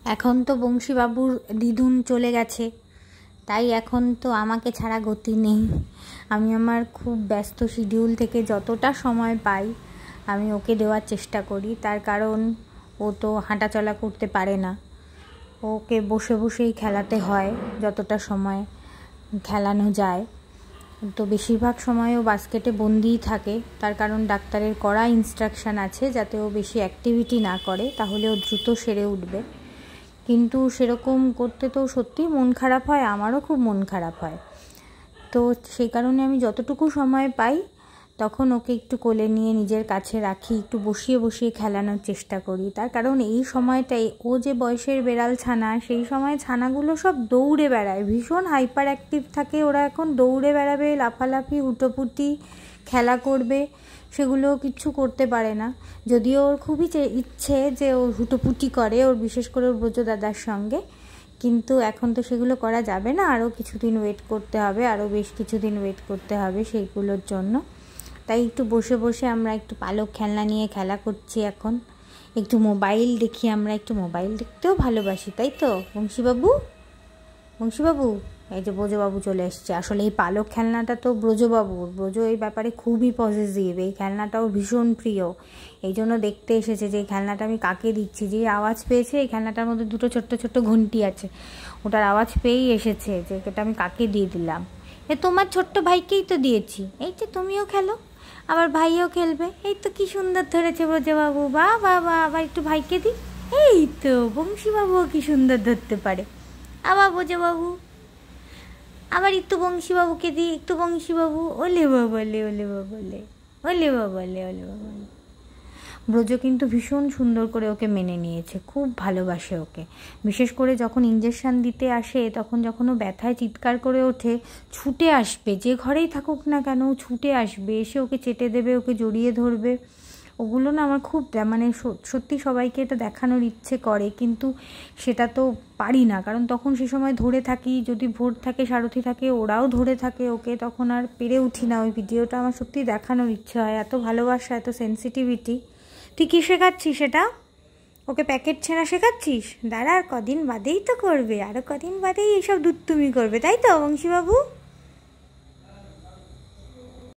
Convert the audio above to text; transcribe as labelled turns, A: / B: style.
A: এখন তো বংশীবাবুর দিদুন চলে গেছে, তাই এখন তো আমাকে ছাড়া গতি নেই। আমি আমার খুব ব্যস্ত শিডিউল থেকে যতটা সময় পাই আমি ওকে দেওয়ার চেষ্টা করি। তার কারণ ও তো হাঁটাচলা করতে পারে না, ওকে বসে বসেই খেলাতে হয় যতটা সময় খেলানো যায়। তো বেশিরভাগ সময় ও বাস্কেটে বন্দিই থাকে, তার কারণ ডাক্তারের কড়া ইনস্ট্রাকশান আছে যাতে ও বেশি অ্যাক্টিভিটি না করে, তাহলে ও দ্রুত সেরে উঠবে। কিন্তু সেরকম করতে তো সত্যিই মন খারাপ হয়, আমারও খুব মন খারাপ হয়। তো সেই কারণে আমি যতটুকু সময় পাই তখন ওকে একটু কোলে নিয়ে নিজের কাছে রাখি, একটু বসিয়ে বসিয়ে খেলানোর চেষ্টা করি। তার কারণ এই সময়টাই ও যে বয়সের বেড়াল ছানা, সেই সময় ছানাগুলো সব দৌড়ে বেড়ায়, ভীষণ হাইপার অ্যাক্টিভ থাকে। ওরা এখন দৌড়ে বেড়াবে, লাফালাফি, হুটোপুটি, খেলা করবে, সেগুলো কিচ্ছু করতে পারে না। যদিও ওর খুবই ইচ্ছে যে ও হুটোপুটি করে, ওর বিশেষ করে ওর ব্রজ দাদার সঙ্গে, কিন্তু এখন তো সেগুলো করা যাবে না, আরও কিছুদিন ওয়েট করতে হবে, আরও বেশ কিছুদিন ওয়েট করতে হবে সেইগুলোর জন্য। তাই একটু বসে বসে আমরা একটু পালক খেলনা নিয়ে খেলা করছি। এখন একটু মোবাইল দেখি, আমরা একটু মোবাইল দেখতেও ভালোবাসি, তাই তো বংশীবাবু? বংশীবাবু, এই যে ব্রজবাবু চলে এসছে। আসলে এই পালক খেলনাটা তো ব্রজবাবুর, ব্রজ এই ব্যাপারে খুবই পজিটিভ, এই খেলনাটাও ভীষণ প্রিয়, এই জন্য দেখতে এসেছে যে এই খেলনাটা আমি কাকে দিচ্ছি। যে আওয়াজ পেয়েছে, এই খেলনাটার মধ্যে দুটো ছোট্ট ছোট্ট ঘন্টি আছে, ওটার আওয়াজ পেয়েই এসেছে যে এটা আমি কাকে দিয়ে দিলাম। এ তোমার ছোট্ট ভাইকেই তো দিয়েছি, এই যে তুমিও খেলো, আবার ভাইও খেলবে। এই তো কি সুন্দর ধরেছে ব্রজবাবু, বা বা বা, আবার একটু ভাইকে দিই। এই তো বংশীবাবুও কি সুন্দর ধরতে পারে। আবার ব্রজবাবু, আবার একটু বংশীবাবুকে দিই, একটু বংশীবাবু, ওলে বাবলে, ওলে বাবলে, ওলে বাবলে, ওলে বাবলে। ব্রজ কিন্তু ভীষণ সুন্দর করে ওকে মেনে নিয়েছে, খুব ভালোবাসে ওকে। বিশেষ করে যখন ইঞ্জেকশান দিতে আসে, তখন যখন ও ব্যথায় চিৎকার করে ওঠে, ছুটে আসবে, যে ঘরেই থাকুক না কেন ছুটে আসবে, এসে ওকে চেটে দেবে, ওকে জড়িয়ে ধরবে। ওগুলো না আমার খুব মানে সত্যি সবাইকে এটা দেখানোর ইচ্ছে করে, কিন্তু সেটা তো পারি না, কারণ তখন সে সময় ধরে থাকি, যদি ভোর থাকে, সারথি থাকে, ওরাও ধরে থাকে ওকে, তখন আর পেরে উঠি না। ওই ভিডিওটা আমার সত্যি দেখানোর ইচ্ছে হয়, এত ভালোবাসা, এত সেন্সিটিভিটি। তুই কী শেখাচ্ছিস সেটা? ওকে প্যাকেট ছেঁড়া শেখাচ্ছিস? দাঁড়া, আর কদিন বাদেই তো করবে, আরও কদিন বাদেই এইসব দুধ তুমি করবে, তাই তো বংশীবাবু?